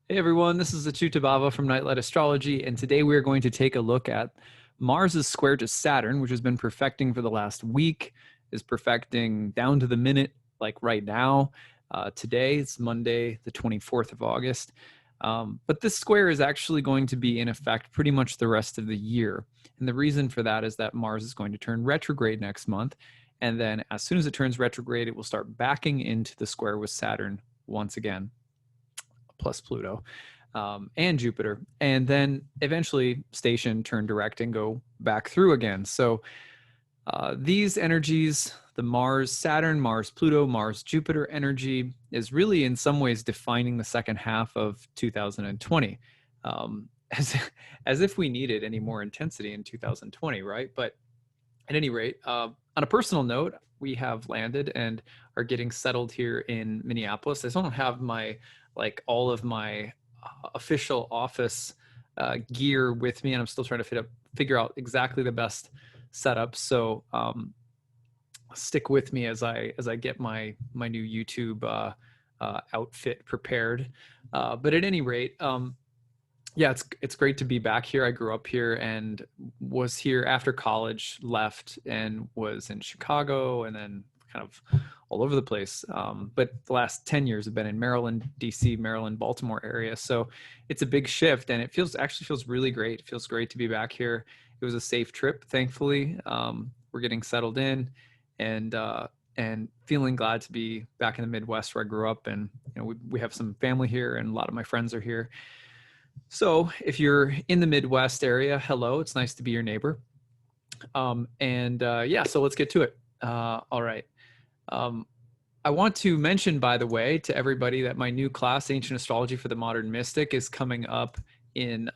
Hey everyone, this is acyuta-bhava from Nightlight Astrology, and today we are going to take a look at Mars' square to Saturn, which has been perfecting for the last week, is perfecting down to the minute, like right now. Today, it's Monday, the 24th of August. But this square is actually going to be in effect pretty much the rest of the year. And the reason for that is that Mars is going to turn retrograde next month. And then as soon as it turns retrograde, it will start backing into the square with Saturn once again, plus Pluto, and Jupiter, and then eventually station, turn direct, and go back through again. So these energies, the Mars-Saturn, Mars-Pluto, Mars-Jupiter energy, is really in some ways defining the second half of 2020. As if we needed any more intensity in 2020, right? But at any rate, on a personal note, we have landed and are getting settled here in Minneapolis. I don't have all of my official office gear with me, and I'm still trying to figure out exactly the best setup. So stick with me as I get my new YouTube outfit prepared. But at any rate, yeah, it's great to be back here. I grew up here and was here after college, left and was in Chicago and then kind of all over the place. But the last 10 years have been in Maryland, DC, Maryland, Baltimore area. So it's a big shift, and it actually feels really great. It feels great to be back here. It was a safe trip, thankfully. We're getting settled in and feeling glad to be back in the Midwest where I grew up. And we have some family here, and a lot of my friends are here. So if you're in the Midwest area, hello, it's nice to be your neighbor. Yeah, so let's get to it. All right. I want to mention, by the way, to everybody that my new class, Ancient Astrology for the Modern Mystic, is coming up in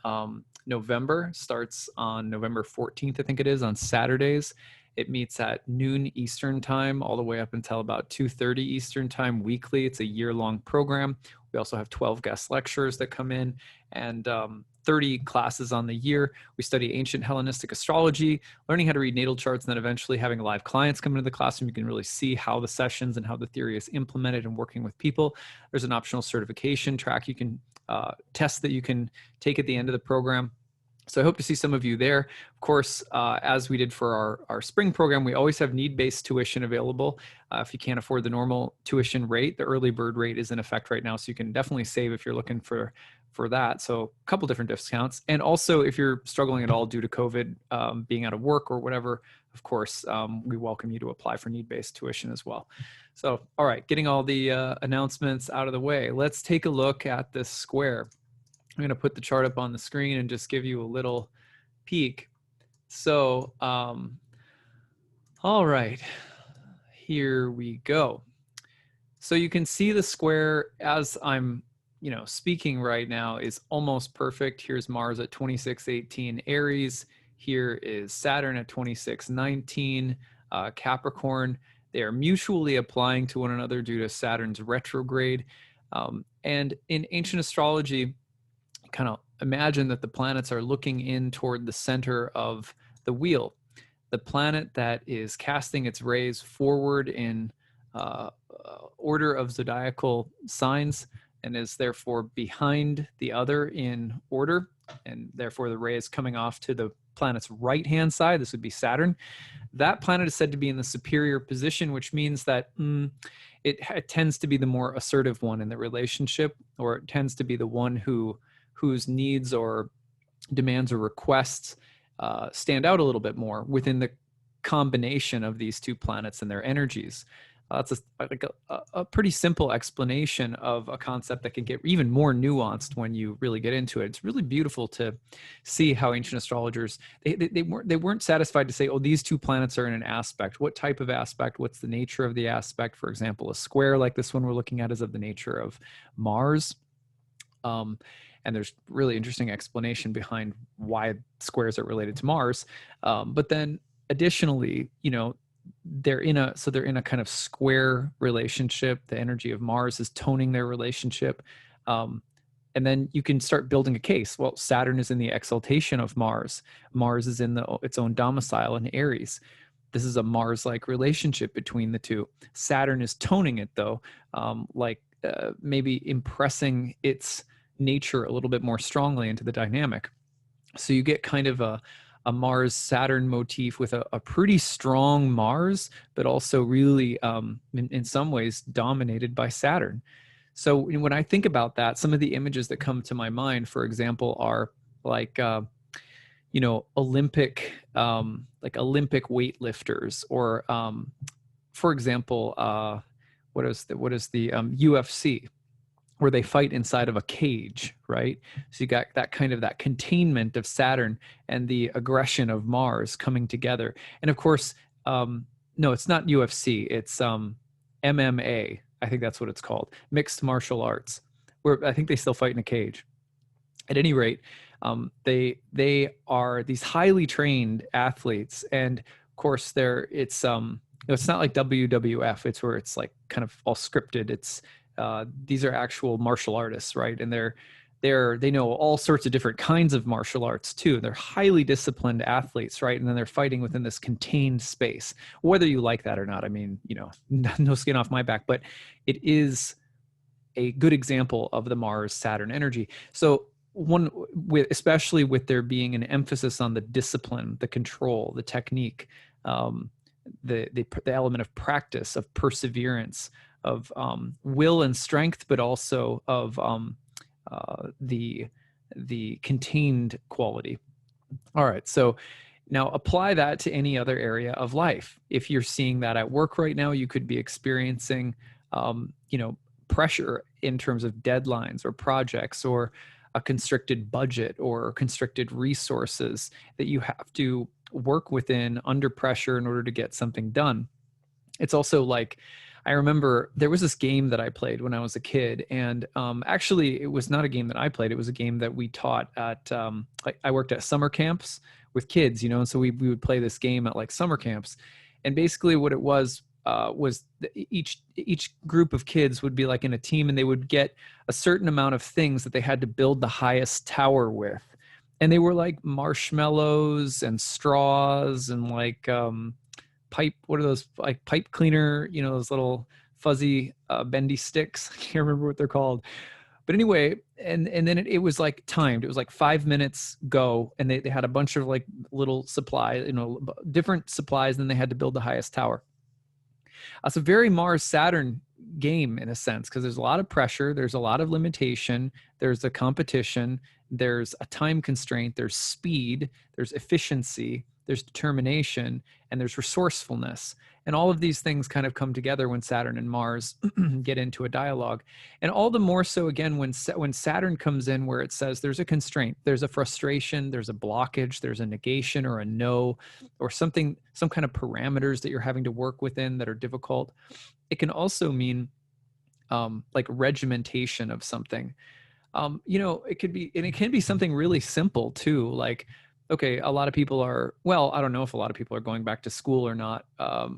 November. Starts on November 14th, I think it is, on Saturdays. It meets at noon Eastern time all the way up until about 2:30 Eastern time weekly. It's a year-long program. We also have 12 guest lecturers that come in and 30 classes on the year. We study ancient Hellenistic astrology, learning how to read natal charts, and then eventually having live clients come into the classroom. You can really see how the sessions and how the theory is implemented and working with people. There's an optional certification track you can test that you can take at the end of the program. So I hope to see some of you there. Of course, as we did for our spring program, we always have need-based tuition available. If you can't afford the normal tuition rate, the early bird rate is in effect right now, so you can definitely save if you're looking for that. So a couple different discounts. And also, if you're struggling at all due to COVID, being out of work or whatever, of course, we welcome you to apply for need-based tuition as well. So, all right, getting all the announcements out of the way, let's take a look at this square. I'm going to put the chart up on the screen and just give you a little peek. So, all right, here we go. So you can see the square as I'm, speaking right now is almost perfect. Here's Mars at 2618 Aries. Here is Saturn at 2619 Capricorn. They are mutually applying to one another due to Saturn's retrograde. And in ancient astrology, kind of imagine that the planets are looking in toward the center of the wheel. The planet that is casting its rays forward in order of zodiacal signs and is therefore behind the other in order, and therefore the ray is coming off to the planet's right-hand side. This would be Saturn. That planet is said to be in the superior position, which means that it tends to be the more assertive one in the relationship, or it tends to be the one whose needs or demands or requests stand out a little bit more within the combination of these two planets and their energies. That's a pretty simple explanation of a concept that can get even more nuanced when you really get into it. It's really beautiful to see how ancient astrologers, they weren't satisfied to say, oh, these two planets are in an aspect. What type of aspect? What's the nature of the aspect? For example, a square like this one we're looking at is of the nature of Mars. And there's really interesting explanation behind why squares are related to Mars. But then additionally, they're in a kind of square relationship. The energy of Mars is toning their relationship. And then you can start building a case. Well, Saturn is in the exaltation of Mars. Mars is in its own domicile in Aries. This is a Mars-like relationship between the two. Saturn is toning it, though, maybe impressing its nature a little bit more strongly into the dynamic. So you get kind of a Mars-Saturn motif with a pretty strong Mars, but also really, in some ways, dominated by Saturn. So when I think about that, some of the images that come to my mind, for example, are like, Olympic, like Olympic weightlifters, or, for example, what is the UFC, where they fight inside of a cage, right? So you got that kind of that containment of Saturn and the aggression of Mars coming together. And of course, no, it's not UFC. It's MMA. I think that's what it's called, mixed martial arts, where I think they still fight in a cage. At any rate, they are these highly trained athletes, and of course, it's not like WWF. It's where it's like kind of all scripted. It's these are actual martial artists, right? And they know all sorts of different kinds of martial arts too. They're highly disciplined athletes, right? And then they're fighting within this contained space, whether you like that or not. I mean, no skin off my back, but it is a good example of the Mars-Saturn energy. So especially with there being an emphasis on the discipline, the control, the technique, the element of practice, of perseverance, of will and strength, but also of the contained quality. All right, so now apply that to any other area of life. If you're seeing that at work right now, you could be experiencing, pressure in terms of deadlines or projects, or a constricted budget or constricted resources that you have to work within under pressure in order to get something done. It's also like, I remember there was this game that I played when I was a kid, and actually it was not a game that I played. It was a game that we taught at, I worked at summer camps with kids, and so we would play this game at like summer camps. And basically what it was each group of kids would be like in a team, and they would get a certain amount of things that they had to build the highest tower with. And they were like marshmallows and straws and like pipe, what are those, like pipe cleaner, those little fuzzy bendy sticks. I can't remember what they're called. But anyway, and then it was like timed. It was like 5 minutes go, and they had a bunch of like little supplies, different supplies, and then they had to build the highest tower. It's a very Mars-Saturn game in a sense, because there's a lot of pressure, there's a lot of limitation, there's a competition, there's a time constraint, there's speed, there's efficiency, there's determination, and there's resourcefulness. And all of these things kind of come together when Saturn and Mars get into a dialogue. And all the more so, again, when Saturn comes in, where it says there's a constraint, there's a frustration, there's a blockage, there's a negation or a no, or something, some kind of parameters that you're having to work within that are difficult. It can also mean like regimentation of something. It could be, and it can be something really simple too, like, okay, a lot of people are, well, I don't know if a lot of people are going back to school or not,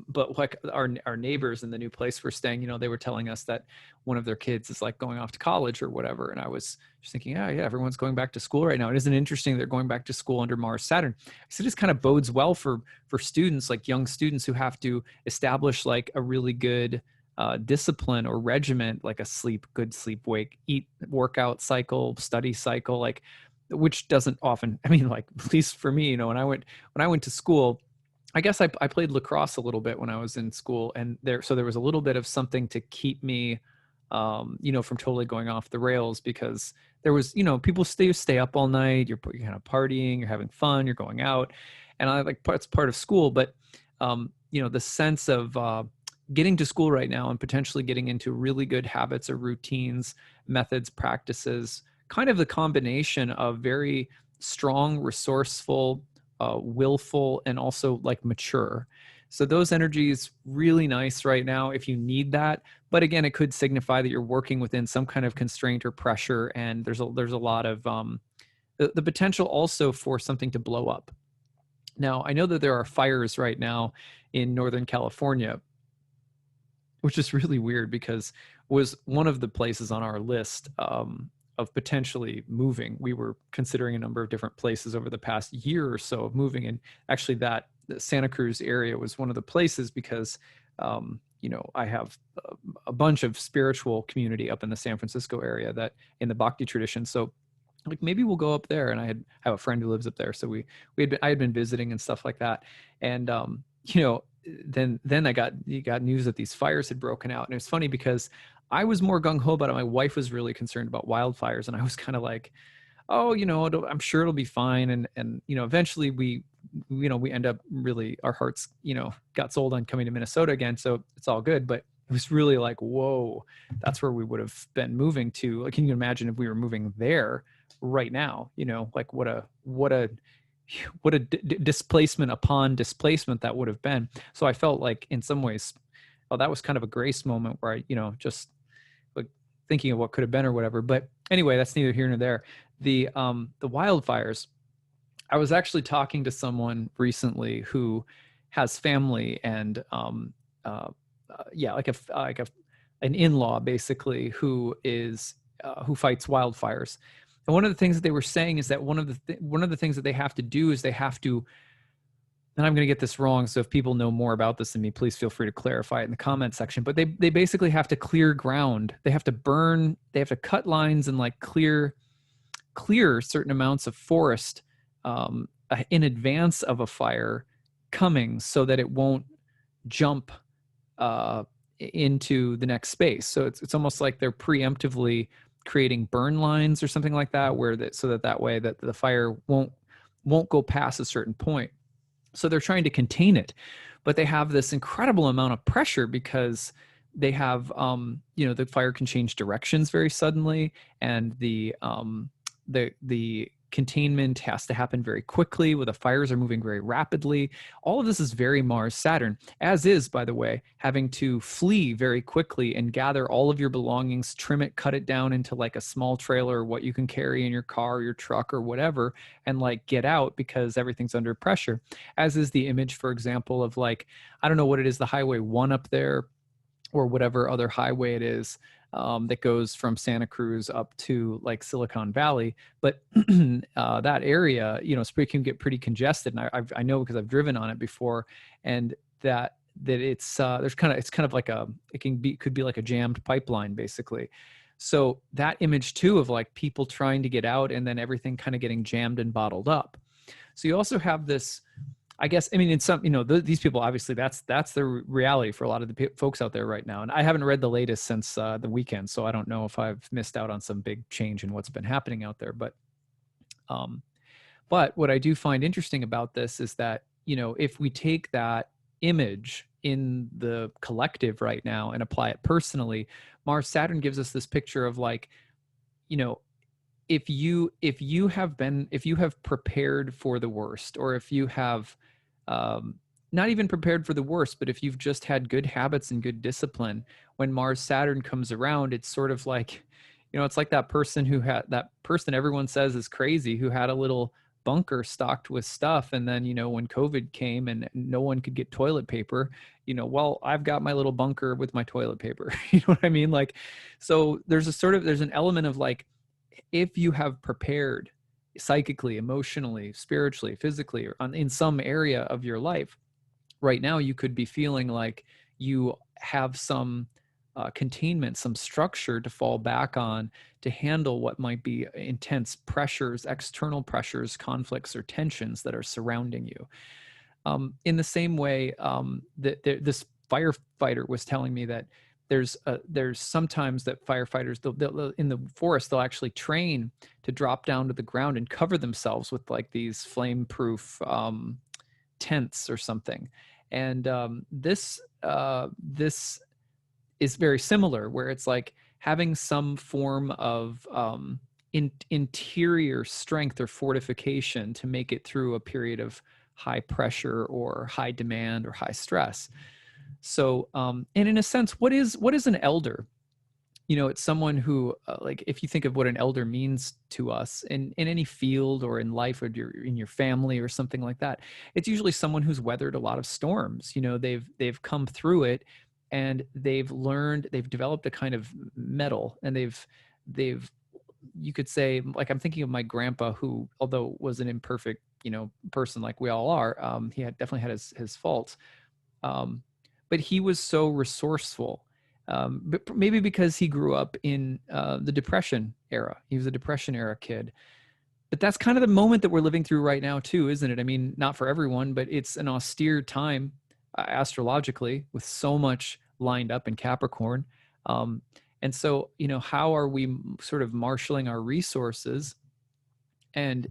but like our neighbors in the new place we're staying, they were telling us that one of their kids is like going off to college or whatever. And I was just thinking, yeah, everyone's going back to school right now. It isn't interesting they're going back to school under Mars-Saturn. So this kind of bodes well for students, like young students who have to establish like a really good discipline or regiment, like a good sleep, wake, eat, workout cycle, study cycle, like, which doesn't often, like, at least for me, when I went to school, I guess I played lacrosse a little bit when I was in school, and there was a little bit of something to keep me, from totally going off the rails, because there was, people stay up all night, you're kind of partying, you're having fun, you're going out, and it's part of school, but, the sense of getting to school right now and potentially getting into really good habits or routines, methods, practices, kind of the combination of very strong, resourceful, willful, and also like mature. So those energies really nice right now if you need that. But again, it could signify that you're working within some kind of constraint or pressure, and there's a lot of the potential also for something to blow up. Now, I know that there are fires right now in Northern California, which is really weird because was one of the places on our list of potentially moving. We were considering a number of different places over the past year or so of moving. And actually the Santa Cruz area was one of the places because I have a bunch of spiritual community up in the San Francisco area that in the Bhakti tradition. So like maybe we'll go up there. And have a friend who lives up there. So I had been visiting and stuff like that. And, then you got news that these fires had broken out. And it was funny because I was more gung ho about it. My wife was really concerned about wildfires. And I was kind of like, oh, I'm sure it'll be fine. And eventually we end up really, our hearts, got sold on coming to Minnesota again. So it's all good. But it was really like, whoa, that's where we would have been moving to. Like, can you imagine if we were moving there right now? Like what a displacement upon displacement that would have been. So I felt like in some ways, oh, that was kind of a grace moment where I, just like thinking of what could have been or whatever. But anyway, that's neither here nor there. The wildfires, I was actually talking to someone recently who has family and an in-law basically who fights wildfires. And one of the things that they were saying is that one of the things that they have to do is they have to, and I'm going to get this wrong, so if people know more about this than me, please feel free to clarify it in the comment section. But they basically have to clear ground. They have to cut lines and like clear certain amounts of forest in advance of a fire coming, so that it won't jump into the next space. So it's almost like they're preemptively creating burn lines or something like that, so that way that the fire won't go past a certain point. So they're trying to contain it, but they have this incredible amount of pressure because they have, the fire can change directions very suddenly, and the containment has to happen very quickly, where the fires are moving very rapidly. All of this is very Mars-Saturn, as is, by the way, having to flee very quickly and gather all of your belongings, trim it, cut it down into like a small trailer, what you can carry in your car or your truck or whatever, and like get out because everything's under pressure. As is the image, for example, of like, I don't know what it is, the Highway 1 up there, or whatever other highway it is, that goes from Santa Cruz up to like Silicon Valley. But that area, spring can get pretty congested. And I know because I've driven on it before, and that it's it's kind of like could be like a jammed pipeline basically. So that image too of like people trying to get out and then everything kind of getting jammed and bottled up. So you also have this, I guess, I mean, in some, these people, obviously that's the reality for a lot of the folks out there right now. And I haven't read the latest since the weekend, so I don't know if I've missed out on some big change in what's been happening out there. But what I do find interesting about this is that, if we take that image in the collective right now and apply it personally, Mars-Saturn gives us this picture of like, if you have prepared for the worst, or if you have not even prepared for the worst, but if you've just had good habits and good discipline, when Mars-Saturn comes around, it's sort of like, it's like that person everyone says is crazy, who had a little bunker stocked with stuff. And then, when COVID came and no one could get toilet paper, well, I've got my little bunker with my toilet paper. You know what I mean? Like, so there's an element of like, if you have prepared psychically, emotionally, spiritually, physically, or in some area of your life, right now you could be feeling like you have some containment, some structure to fall back on to handle what might be intense pressures, external pressures, conflicts, or tensions that are surrounding you. In the same way, this firefighter was telling me that there's sometimes that firefighters, they'll in the forest, they'll actually train to drop down to the ground and cover themselves with like these flame-proof tents or something. And this is very similar, where it's like having some form of interior strength or fortification to make it through a period of high pressure or high demand or high stress. So, and in a sense, what is an elder? It's someone who, like, if you think of what an elder means to us in any field or in life, or in your family or something like that, it's usually someone who's weathered a lot of storms. They've come through it, and they've developed a kind of mettle, and they've you could say, like, I'm thinking of my grandpa, who, although was an imperfect, person like we all are, he definitely had his faults. but he was so resourceful. But maybe because he grew up in the Depression era. He was a Depression era kid. But that's kind of the moment that we're living through right now too, isn't it? I mean, not for everyone, but it's an austere time astrologically, with so much lined up in Capricorn. Um, and so, how are we sort of marshaling our resources and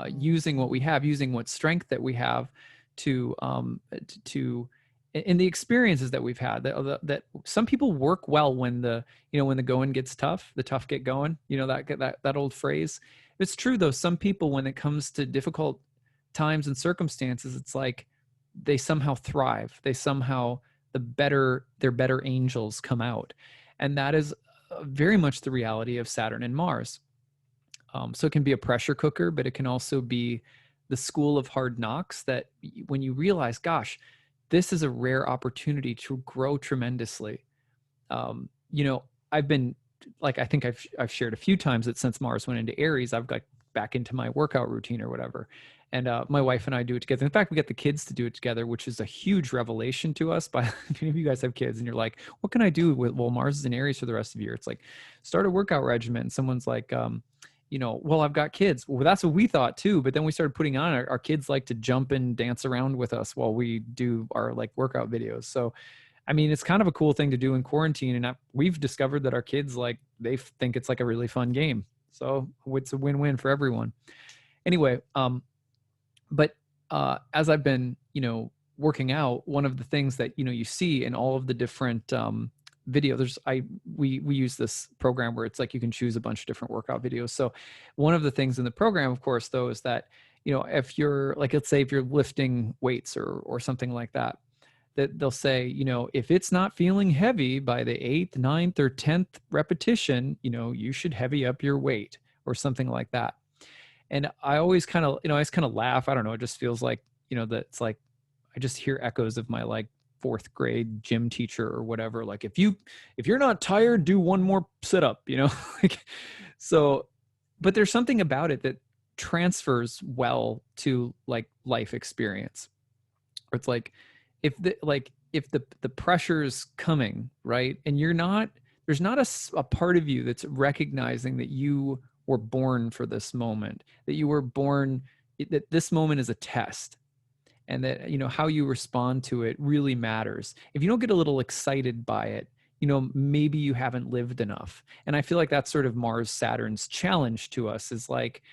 using what we have, using what strength that we have to in the experiences that we've had, that some people work well when when the going gets tough, the tough get going, that old phrase. It's true though. Some people, when it comes to difficult times and circumstances, it's like they somehow thrive. They somehow, their better angels come out. And that is very much the reality of Saturn and Mars. So it can be a pressure cooker, but it can also be the school of hard knocks, that when you realize, gosh, this is a rare opportunity to grow tremendously. I've been, like, I think I've shared a few times that since Mars went into Aries, I've got back into my workout routine or whatever. And my wife and I do it together. In fact, we get the kids to do it together, which is a huge revelation to us. By if any of you guys have kids and you're like, what can I do well, Mars is in Aries for the rest of the year? It's like, start a workout regimen. And someone's like, well, I've got kids. Well, that's what we thought too. But then we started putting on our kids like to jump and dance around with us while we do our like workout videos. So, I mean, it's kind of a cool thing to do in quarantine. And we've discovered that our kids, like, they think it's like a really fun game. So it's a win-win for everyone. Anyway, but as I've been, working out, one of the things that, you see in all of the different video, we use this program where it's like you can choose a bunch of different workout videos. So one of the things in the program, of course, though, is that, if you're like, let's say if you're lifting weights or something like that, that they'll say, if it's not feeling heavy by the 8th, 9th, or 10th repetition, you should heavy up your weight or something like that. And I always kind of, laugh. I don't know. It just feels like, that it's like, I just hear echoes of my like 4th grade gym teacher or whatever. Like, if you're not tired, do one more sit up, like, so, but there's something about it that transfers well to like life experience. Or it's like, if the pressure is coming, right, and there's not a part of you that's recognizing that you were born for this moment, that you were born, that this moment is a test, and that, how you respond to it really matters. If you don't get a little excited by it, maybe you haven't lived enough. And I feel like that's sort of Mars-Saturn's challenge to us, is like,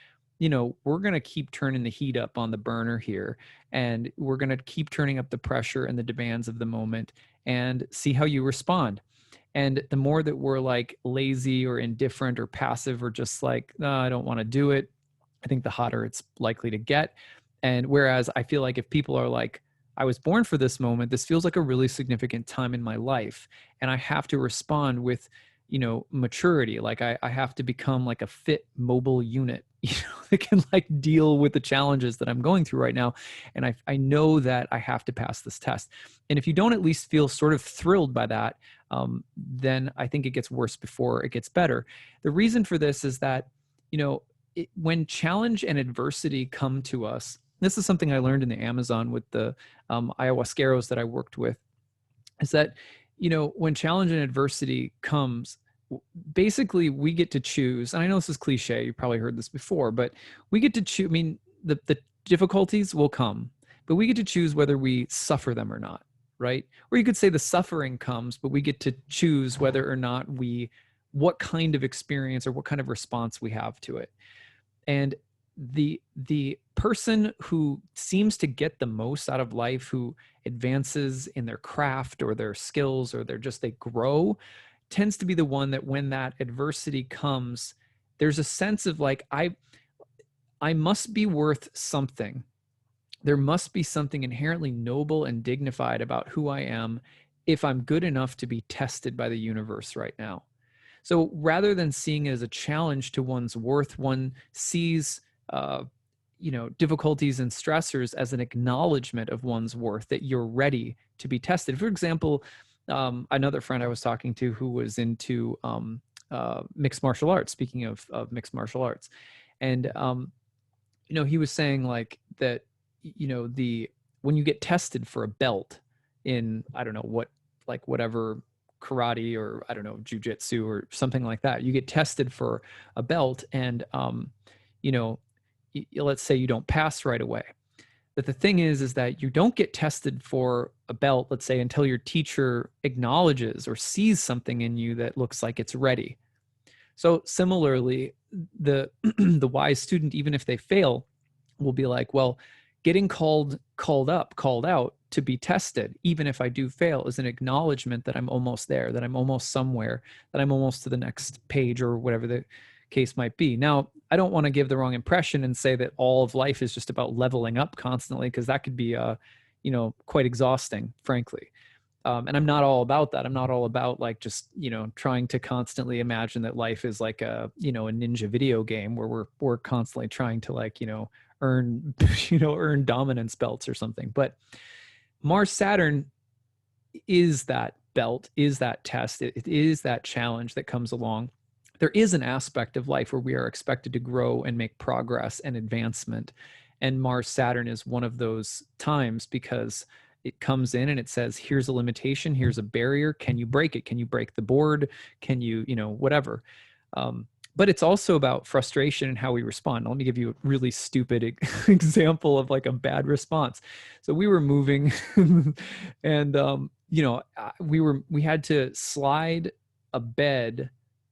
we're going to keep turning the heat up on the burner here, and we're going to keep turning up the pressure and the demands of the moment, and see how you respond. And the more that we're like lazy or indifferent or passive or just like, no, I don't want to do it, I think the hotter it's likely to get. And whereas I feel like if people are like, I was born for this moment, this feels like a really significant time in my life, and I have to respond with, maturity. Like I have to become like a fit mobile unit, that can like deal with the challenges that I'm going through right now. And I know that I have to pass this test. And if you don't at least feel sort of thrilled by that, then I think it gets worse before it gets better. The reason for this is that, when challenge and adversity come to us, this is something I learned in the Amazon with the ayahuasqueros that I worked with, is that, when challenge and adversity comes, basically we get to choose. And I know this is cliche, you probably heard this before, but we get to choose. I mean, the difficulties will come, but we get to choose whether we suffer them or not, right? Or you could say the suffering comes, but we get to choose whether or not what kind of experience or what kind of response we have to it. And the person who seems to get the most out of life, who advances in their craft or their skills, or they grow, tends to be the one that when that adversity comes, there's a sense of like, I must be worth something. There must be something inherently noble and dignified about who I am if I'm good enough to be tested by the universe right now. So rather than seeing it as a challenge to one's worth, one sees, difficulties and stressors as an acknowledgement of one's worth, that you're ready to be tested. For example, another friend I was talking to who was into mixed martial arts, speaking of mixed martial arts, and, he was saying like that, when you get tested for a belt in, I don't know what like whatever karate or I don't know, jujitsu or something like that. You get tested for a belt and, you know, let's say you don't pass right away. But the thing is that you don't get tested for a belt, let's say, until your teacher acknowledges or sees something in you that looks like it's ready. So similarly, the the wise student, even if they fail, will be like, well, getting called out to be tested, even if I do fail, is an acknowledgement that I'm almost there, that I'm almost somewhere, that I'm almost to the next page or whatever the case might be. Now, I don't want to give the wrong impression and say that all of life is just about leveling up constantly, because that could be, quite exhausting, frankly. And I'm not all about that. I'm not all about like just, trying to constantly imagine that life is like a ninja video game where we're constantly trying to like, earn, earn dominance belts or something. But Mars-Saturn is that belt, is that test. It is that challenge that comes along. There is an aspect of life where we are expected to grow and make progress and advancement. And Mars-Saturn is one of those times, because it comes in and it says, here's a limitation, here's a barrier. Can you break it? Can you break the board? Can you, whatever. But it's also about frustration and how we respond. Let me give you a really stupid example of like a bad response. So we were moving and, we had to slide a bed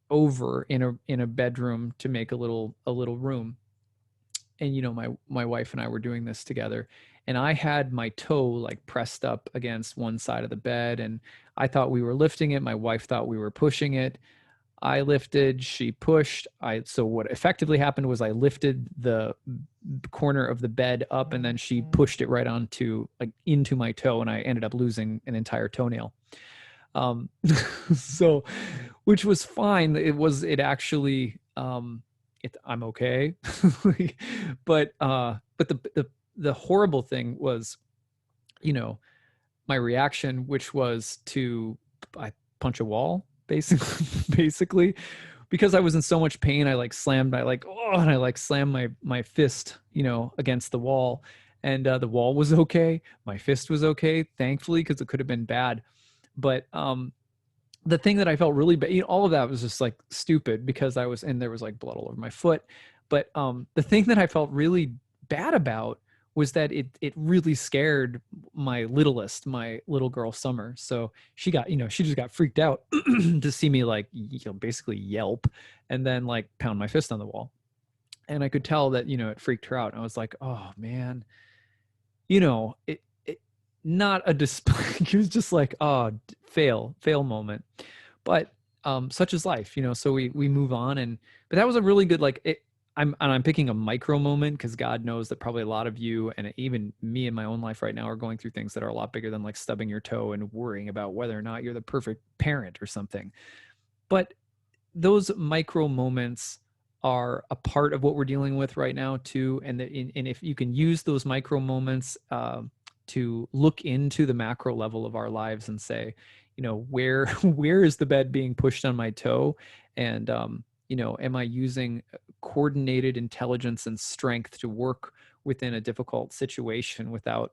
over in a bedroom to make a little room. And my wife and I were doing this together, and I had my toe like pressed up against one side of the bed, and I thought we were lifting it. My wife thought we were pushing it. I lifted, she pushed. So what effectively happened was I lifted the corner of the bed up, and then she pushed it right onto like into my toe, and I ended up losing an entire toenail. So, which was fine. It actually, I'm okay. But the horrible thing was, my reaction, which was I punch a wall, basically, because I was in so much pain. I like slammed and I like slammed my fist, against the wall, and the wall was okay. My fist was okay, thankfully, because it could have been bad. But the thing that I felt really bad, all of that was just like stupid, because there was like blood all over my foot. But the thing that I felt really bad about was that it really scared my little girl Summer. So she just got freaked out to see me like, basically yelp and then like pound my fist on the wall. And I could tell that, it freaked her out. And I was like, oh man, it not a display. It was just like, oh, fail moment. But such is life, so we move on. But that was a really good, I'm picking a micro moment, because God knows that probably a lot of you, and even me in my own life right now, are going through things that are a lot bigger than like stubbing your toe and worrying about whether or not you're the perfect parent or something. But those micro moments are a part of what we're dealing with right now too. And if you can use those micro moments to look into the macro level of our lives and say, where is the bed being pushed on my toe? And, am I using coordinated intelligence and strength to work within a difficult situation without,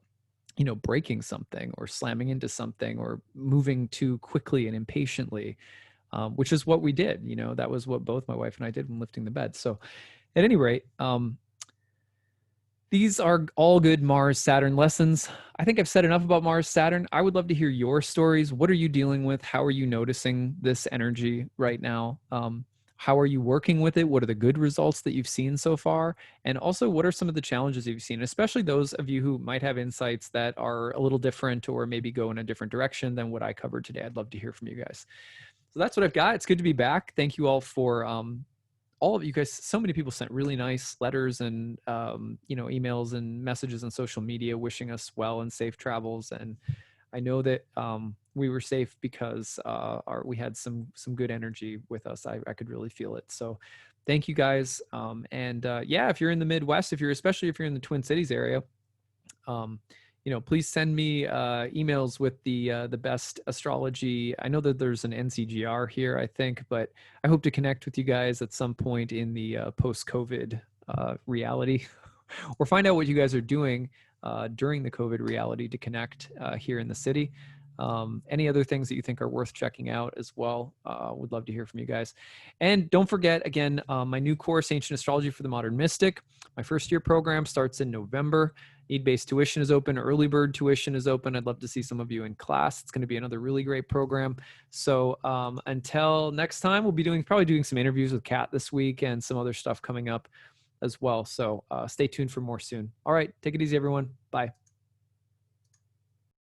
breaking something or slamming into something or moving too quickly and impatiently, which is what we did. That was what both my wife and I did when lifting the bed. So at any rate, these are all good Mars-Saturn lessons. I think I've said enough about Mars-Saturn. I would love to hear your stories. What are you dealing with? How are you noticing this energy right now? How are you working with it? What are the good results that you've seen so far? And also, what are some of the challenges you've seen, especially those of you who might have insights that are a little different or maybe go in a different direction than what I covered today? I'd love to hear from you guys. So that's what I've got. It's good to be back. Thank you all for all of you guys. So many people sent really nice letters and emails and messages on social media wishing us well and safe travels. And I know that we were safe because we had some good energy with us. I could really feel it. So thank you guys. If you're in the Midwest, especially if you're in the Twin Cities area, please send me emails with the best astrology. I know that there's an NCGR here, I think, but I hope to connect with you guys at some point in the post-COVID reality, or find out what you guys are doing during the COVID reality to connect here in the city. Any other things that you think are worth checking out as well. Would love to hear from you guys. And don't forget, again, my new course, Ancient Astrology for the Modern Mystic. My first year program starts in November. Need-based tuition is open. Early bird tuition is open. I'd love to see some of you in class. It's going to be another really great program. So until next time, we'll be probably doing some interviews with Kat this week and some other stuff coming up as well. So stay tuned for more soon. All right. Take it easy, everyone. Bye.